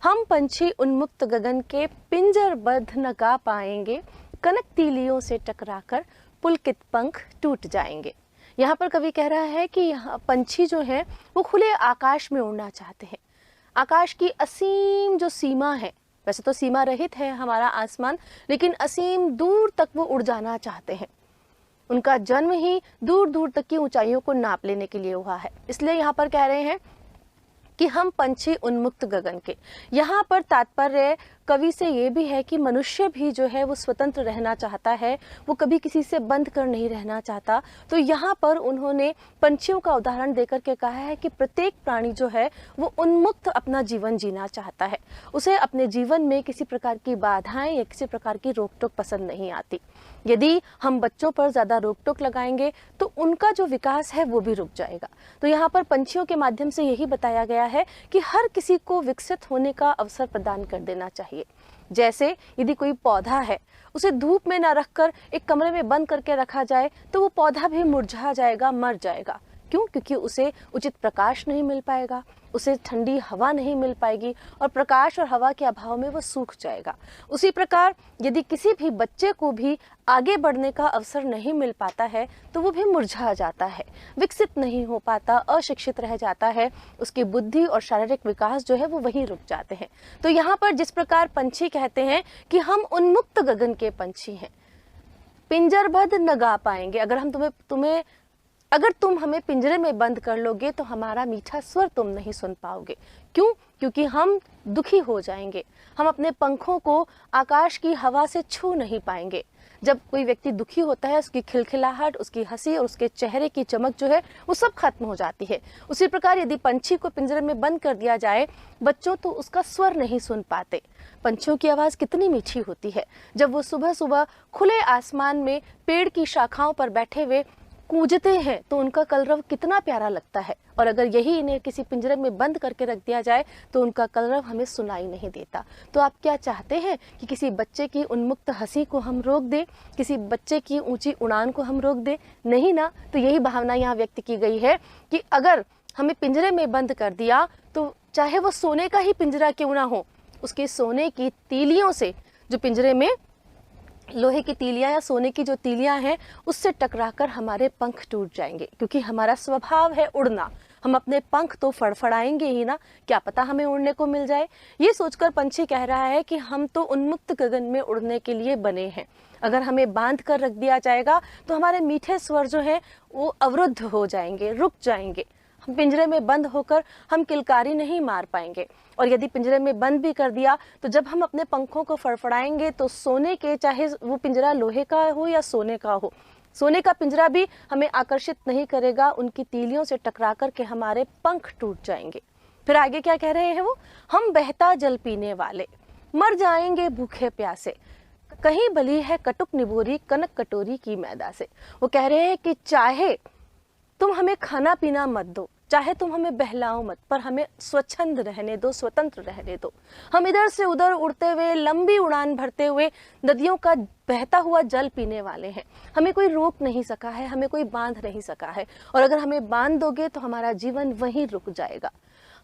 हम पंछी उन्मुक्त गगन के पिंजरबद्ध न गा पाएंगे, कनक तीलियों से टकराकर पुलकित पंख टूट जाएंगे। यहाँ पर कवि कह रहा है कि यहाँ पंछी जो है वो खुले आकाश में उड़ना चाहते हैं। आकाश की असीम जो सीमा है, वैसे तो सीमा रहित है हमारा आसमान, लेकिन असीम दूर तक वो उड़ जाना चाहते हैं। उनका जन्म ही दूर दूर तक की ऊंचाइयों को नाप लेने के लिए हुआ है। इसलिए यहाँ पर कह रहे हैं कि हम पंछी उन्मुक्त गगन के। यहाँ पर तात्पर्य कवि से ये भी है कि मनुष्य भी जो है वो स्वतंत्र रहना चाहता है, वो कभी किसी से बंध कर नहीं रहना चाहता। तो यहाँ पर उन्होंने पंछियों का उदाहरण देकर के कहा है कि प्रत्येक प्राणी जो है वो उन्मुक्त अपना जीवन जीना चाहता है। उसे अपने जीवन में किसी प्रकार की बाधाएं या किसी प्रकार की रोक टोक पसंद नहीं आती। यदि हम बच्चों पर ज़्यादा रोक टोक लगाएंगे तो उनका जो विकास है वो भी रुक जाएगा। तो यहाँ पर पंछियों के माध्यम से यही बताया गया है कि हर किसी को विकसित होने का अवसर प्रदान कर देना चाहिए। जैसे यदि कोई पौधा है, उसे धूप में ना रखकर एक कमरे में बंद करके रखा जाए तो वो पौधा भी मुरझा जाएगा, मर जाएगा। क्यों? क्योंकि उसे उचित प्रकाश नहीं मिल पाएगा, उसे ठंडी हवा नहीं मिल पाएगी और प्रकाश और हवा के अभाव में वो सूख जाएगा। उसी प्रकार यदि किसी भी बच्चे को भी आगे बढ़ने का अवसर नहीं मिल पाता है तो वो भी मुरझा जाता है, विकसित नहीं हो पाता, अशिक्षित रह जाता है, उसकी बुद्धि और शारीरिक विकास जो है वो वहीं रुक जाते हैं। तो यहाँ पर जिस प्रकार पंछी कहते हैं कि हम उन्मुक्त गगन के पंछी हैं, पिंजरबद्ध न गा पाएंगे। अगर तुम हमें पिंजरे में बंद कर लोगे तो हमारा मीठा स्वर तुम नहीं सुन पाओगे। क्यों? क्योंकि हम दुखी हो जाएंगे, हम अपने पंखों को आकाश की हवा से छू नहीं पाएंगे। जब कोई व्यक्ति दुखी होता है, उसकी खिलखिलाहट, उसकी हंसी और उसके चेहरे की चमक जो है वो सब खत्म हो जाती है। उसी प्रकार यदि पंछी को पिंजरे में बंद कर दिया जाए बच्चों, तो उसका स्वर नहीं सुन पाते। पंछियों की आवाज़ कितनी मीठी होती है। जब वो सुबह सुबह खुले आसमान में पेड़ की शाखाओं पर बैठे हुए कूजते हैं तो उनका कलरव कितना प्यारा लगता है। और अगर यही इन्हें किसी पिंजरे में बंद करके रख दिया जाए तो उनका कलरव हमें सुनाई नहीं देता। तो आप क्या चाहते हैं कि किसी बच्चे की उन्मुक्त हंसी को हम रोक दें, किसी बच्चे की ऊंची उड़ान को हम रोक दें? नहीं ना। तो यही भावना यहाँ व्यक्त की गई है कि अगर हमें पिंजरे में बंद कर दिया तो चाहे वो सोने का ही पिंजरा क्यों ना हो, उसके सोने की तीलियों से, जो पिंजरे में लोहे की तीलियां या सोने की जो तीलियां हैं, उससे टकराकर हमारे पंख टूट जाएंगे। क्योंकि हमारा स्वभाव है उड़ना, हम अपने पंख तो फड़फड़ाएंगे ही ना, क्या पता हमें उड़ने को मिल जाए। ये सोचकर पंछी कह रहा है कि हम तो उन्मुक्त गगन में उड़ने के लिए बने हैं। अगर हमें बांध कर रख दिया जाएगा तो हमारे मीठे स्वर जो हैं वो अवरुद्ध हो जाएंगे, रुक जाएंगे। हम पिंजरे में बंद होकर हम किलकारी नहीं मार पाएंगे। और यदि पिंजरे में बंद भी कर दिया तो जब हम अपने पंखों को फड़फड़ाएंगे तो सोने के, चाहे वो पिंजरा लोहे का हो या सोने का हो, सोने का पिंजरा भी हमें आकर्षित नहीं करेगा। उनकी तीलियों से टकरा कर के हमारे पंख टूट जाएंगे। फिर आगे क्या कह रहे हैं वो? हम बहता जल पीने वाले मर जाएंगे भूखे प्यासे, कहीं भली है कटुक निबोरी कनक कटोरी की मैदा से। वो कह रहे हैं कि चाहे तुम हमें खाना पीना मत दो, चाहे तुम हमें बहलाओ मत, पर हमें स्वच्छंद रहने दो, स्वतंत्र रहने दो। हम इधर से उधर उड़ते हुए, लंबी उड़ान भरते हुए नदियों का बहता हुआ जल पीने वाले हैं। हमें कोई रोक नहीं सका है, हमें कोई बांध नहीं सका है। और अगर हमें बांध दोगे तो हमारा जीवन वहीं रुक जाएगा।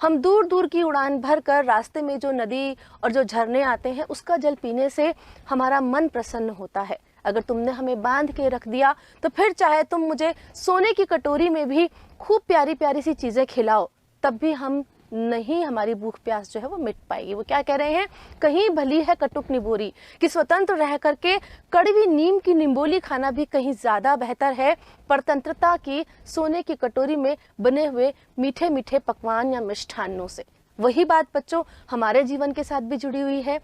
हम दूर दूर की उड़ान भर कर रास्ते में जो नदी और जो झरने आते हैं उसका जल पीने से हमारा मन प्रसन्न होता है। अगर तुमने हमें बांध के रख दिया तो फिर चाहे तुम मुझे सोने की कटोरी में भी खूब प्यारी प्यारी सी चीज़ें खिलाओ, तब भी हम नहीं, हमारी भूख प्यास जो है वो मिट पाएगी। वो क्या कह रहे हैं? कहीं भली है कटुक निबोरी, कि स्वतंत्र रह करके कड़वी नीम की निम्बोली खाना भी कहीं ज़्यादा बेहतर है परतंत्रता की सोने की कटोरी में बने हुए मीठे मीठे पकवान या मिष्ठान्नों से। वही बात बच्चों हमारे जीवन के साथ भी जुड़ी हुई है।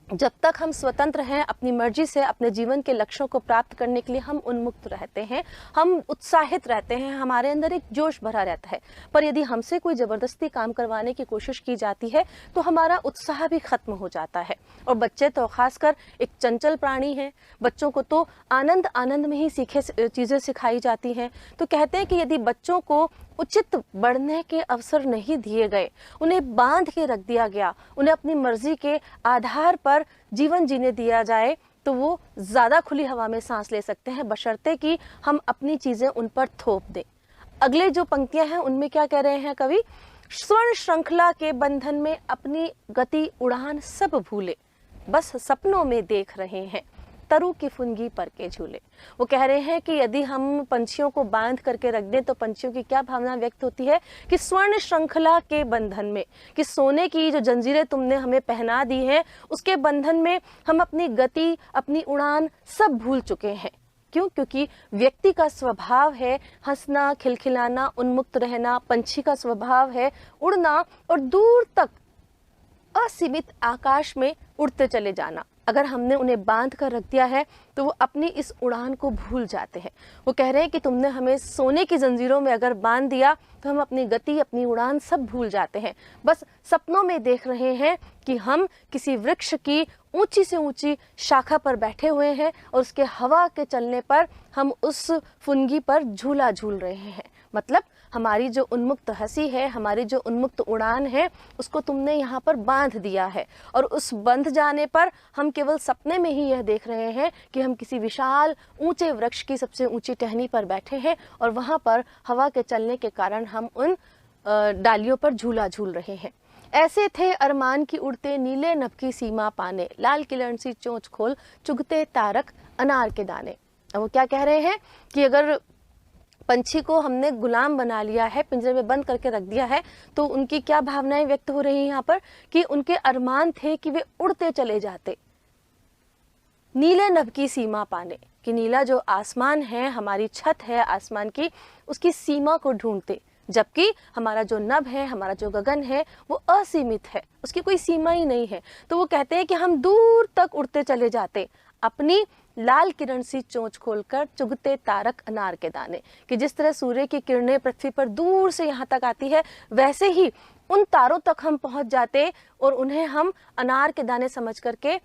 जब तक हम स्वतंत्र हैं, अपनी मर्जी से अपने जीवन के लक्ष्यों को प्राप्त करने के लिए हम उन्मुक्त रहते हैं, हम उत्साहित रहते हैं, हमारे अंदर एक जोश भरा रहता है। पर यदि हमसे कोई ज़बरदस्ती काम करवाने की कोशिश की जाती है तो हमारा उत्साह भी खत्म हो जाता है। और बच्चे तो खासकर एक चंचल प्राणी हैं, बच्चों को तो आनंद आनंद में ही चीज़ें सिखाई जाती हैं। तो कहते हैं कि यदि बच्चों को उचित बढ़ने के अवसर नहीं दिए गए, उन्हें बांध के रख दिया गया, उन्हें अपनी मर्जी के आधार पर जीवन जीने दिया जाए, तो वो ज़्यादा खुली हवा में सांस ले सकते हैं, बशर्ते कि हम अपनी चीज़ें उन पर थोप दें। अगले जो पंक्तियां हैं उनमें क्या कह रहे हैं कवि? स्वर्ण श्रृंखला के बंधन में अपनी गति उड़ान सब भूले, बस सपनों में देख रहे हैं तरु की फुनगी पर के झूले। वो कह रहे हैं कि यदि हम पंछियों को बांध करके रख दें तो पंछियों की क्या भावना व्यक्त होती है कि स्वर्ण श्रृंखला के बंधन में, कि सोने की जो जंजीरें तुमने हमें पहना दी हैं उसके बंधन में हम अपनी गति, अपनी उड़ान सब भूल चुके हैं। क्यों? क्योंकि व्यक्ति का स्वभाव है हंसना, खिलखिलाना, उन्मुक्त रहना। पंछी का स्वभाव है उड़ना और दूर तक असीमित आकाश में उड़ते चले जाना। अगर हमने उन्हें बांध कर रख दिया है तो वो अपनी इस उड़ान को भूल जाते हैं। वो कह रहे हैं कि तुमने हमें सोने की जंजीरों में अगर बांध दिया तो हम अपनी गति, अपनी उड़ान सब भूल जाते हैं। बस सपनों में देख रहे हैं कि हम किसी वृक्ष की ऊंची से ऊंची शाखा पर बैठे हुए हैं और उसके हवा के चलने पर हम उस फुनगी पर झूला झूल रहे हैं। मतलब हमारी जो उन्मुक्त हंसी है, हमारी जो उन्मुक्त उड़ान है, उसको तुमने यहाँ पर बांध दिया है और उस बंध जाने पर हम केवल सपने में ही यह देख रहे हैं कि हम किसी विशाल ऊंचे वृक्ष की सबसे ऊंची टहनी पर बैठे हैं और वहाँ पर हवा के चलने के कारण हम उन डालियों पर झूला झूल रहे हैं। ऐसे थे अरमान की उड़ते नीले नभ की सीमा पाने, लाल किरण सी चोंच खोल चुगते तारक अनार के दाने। अब वो क्या कह रहे हैं कि अगर पंछी को हमने गुलाम बना लिया है, पिंजरे में बंद करके रख दिया है, तो उनकी क्या भावनाएं व्यक्त हो रही हैं यहाँ पर कि उनके अरमान थे कि वे उड़ते चले जाते नीले नभ की सीमा पाने, कि नीला जो आसमान है, हमारी छत है आसमान की, उसकी सीमा को ढूंढते। जबकि हमारा जो नभ है, हमारा जो गगन है, वो असीमित है, उसकी कोई सीमा ही नहीं है। तो वो कहते हैं कि हम दूर तक उड़ते चले जाते, अपनी लाल किरण सी चोंच खोलकर चुगते तारक अनार के दाने। कि जिस तरह सूर्य की किरणें पृथ्वी पर दूर से यहाँ तक आती है, वैसे ही उन तारों तक हम पहुंच जाते और उन्हें हम अनार के दाने समझ करके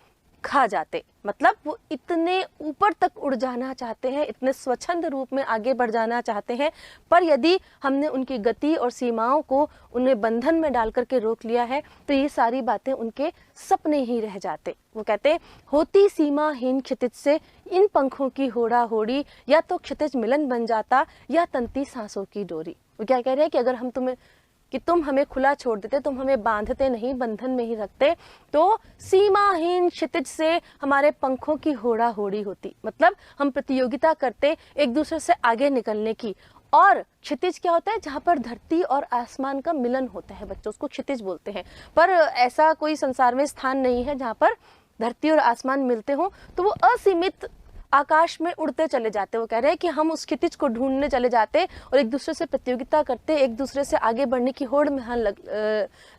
खा जाते। मतलब वो इतने ऊपर तक उड़ जाना चाहते हैं, इतने स्वच्छंद रूप में आगे बढ़ जाना चाहते हैं, पर यदि हमने उनकी गति और सीमाओं को उन्हें बंधन में डाल करके रोक लिया है तो ये सारी बातें उनके सपने ही रह जाते। वो कहते होती सीमाहीन क्षितिज से इन पंखों की होड़ा होड़ी, या तो क्षितिज मिलन बन जाता या तंती सांसों की डोरी। वो क्या कह रहे हैं कि तुम हमें खुला छोड़ देते, तुम हमें बांधते नहीं, बंधन में ही रखते, तो सीमाहीन क्षितिज से हमारे पंखों की होड़ा होड़ी होती। मतलब हम प्रतियोगिता करते एक दूसरे से आगे निकलने की। और क्षितिज क्या होता है? जहाँ पर धरती और आसमान का मिलन होता है बच्चों, उसको क्षितिज बोलते हैं। पर ऐसा कोई संसार में स्थान नहीं है जहाँ पर धरती और आसमान मिलते हों, तो वो असीमित आकाश में उड़ते चले जाते। वो कह रहे हैं कि हम उस क्षितिज को ढूंढने चले जाते और एक दूसरे से प्रतियोगिता करते, एक दूसरे से आगे बढ़ने की होड़ में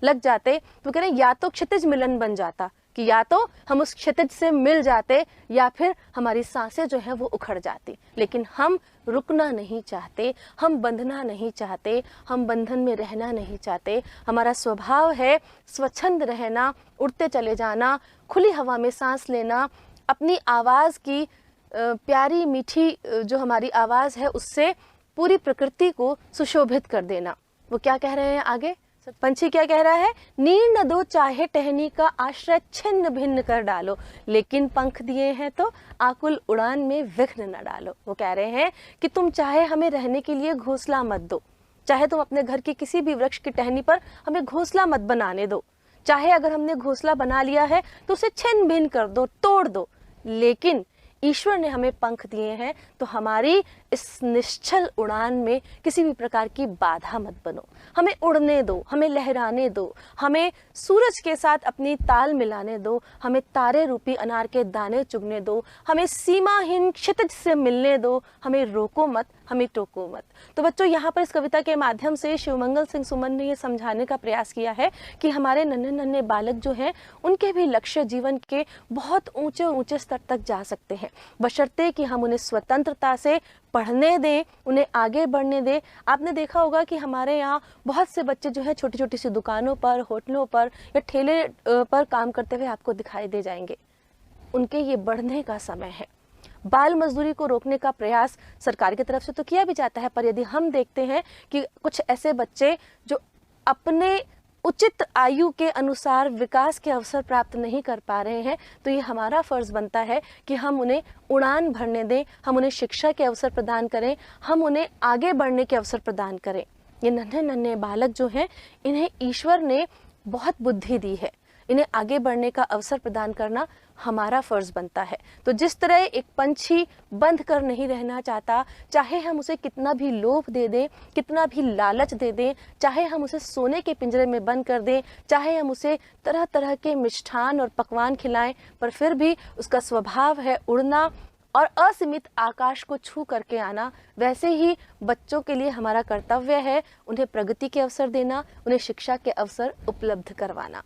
लग जाते। तो कह रहे हैं या तो क्षितिज मिलन बन जाता, कि या तो हम उस क्षितिज से मिल जाते या फिर हमारी सांसें जो है वो उखड़ जाती। लेकिन हम रुकना नहीं चाहते, हम बंधना नहीं चाहते, हम बंधन में रहना नहीं चाहते। हमारा स्वभाव है स्वच्छंद रहना, उड़ते चले जाना, खुली हवा में सांस लेना, अपनी आवाज़ की प्यारी मीठी जो हमारी आवाज़ है उससे पूरी प्रकृति को सुशोभित कर देना। वो क्या कह रहे हैं आगे? पंछी क्या कह रहा है? नीर न दो चाहे टहनी का आश्रय छिन्न भिन्न कर डालो, लेकिन पंख दिए हैं तो आकुल उड़ान में विघ्न न डालो। वो कह रहे हैं कि तुम चाहे हमें रहने के लिए घोंसला मत दो, चाहे तुम अपने घर की किसी भी वृक्ष की टहनी पर हमें घोंसला मत बनाने दो, चाहे अगर हमने घोंसला बना लिया है तो उसे छिन्न भिन्न कर दो, तोड़ दो, लेकिन ईश्वर ने हमें पंख दिए हैं तो हमारी इस निश्चल उड़ान में किसी भी प्रकार की बाधा मत बनो। हमें उड़ने दो, हमें लहराने दो, हमें सूरज के साथ अपनी ताल मिलाने दो, हमें तारे रूपी अनार के दाने चुगने दो, हमें सीमाहीन क्षितिज से मिलने दो, हमें रोको मत, हमें टोको मत। तो बच्चों, यहाँ पर इस कविता के माध्यम से शिवमंगल सिंह सुमन ने ये समझाने का प्रयास किया है कि हमारे नन्हे नन्हे बालक जो हैं उनके भी लक्ष्य जीवन के बहुत ऊंचे ऊंचे स्तर तक जा सकते हैं, बशर्ते कि हम उन्हें स्वतंत्रता से पढ़ने दें, उन्हें आगे बढ़ने दें। आपने देखा होगा कि हमारे यहाँ बहुत से बच्चे जो है छोटी छोटी सी दुकानों पर, होटलों पर या ठेले पर काम करते हुए आपको दिखाई दे जाएंगे। उनके ये बढ़ने का समय है। बाल मजदूरी को रोकने का प्रयास सरकार की तरफ से तो किया भी जाता है, पर यदि हम देखते हैं कि कुछ ऐसे बच्चे जो अपने उचित आयु के अनुसार विकास के अवसर प्राप्त नहीं कर पा रहे हैं, तो ये हमारा फर्ज बनता है कि हम उन्हें उड़ान भरने दें, हम उन्हें शिक्षा के अवसर प्रदान करें, हम उन्हें आगे बढ़ने के अवसर प्रदान करें। ये नन्हे नन्हे बालक जो हैं, इन्हें ईश्वर ने बहुत बुद्धि दी है, इन्हें आगे बढ़ने का अवसर प्रदान करना हमारा फर्ज बनता है। तो जिस तरह एक पंछी बंध कर नहीं रहना चाहता, चाहे हम उसे कितना भी लोभ दे दें, कितना भी लालच दे दें, चाहे हम उसे सोने के पिंजरे में बंद कर दें, चाहे हम उसे तरह तरह के मिष्ठान और पकवान खिलाएं, पर फिर भी उसका स्वभाव है उड़ना और असीमित आकाश को छू करके आना, वैसे ही बच्चों के लिए हमारा कर्तव्य है उन्हें प्रगति के अवसर देना, उन्हें शिक्षा के अवसर उपलब्ध करवाना।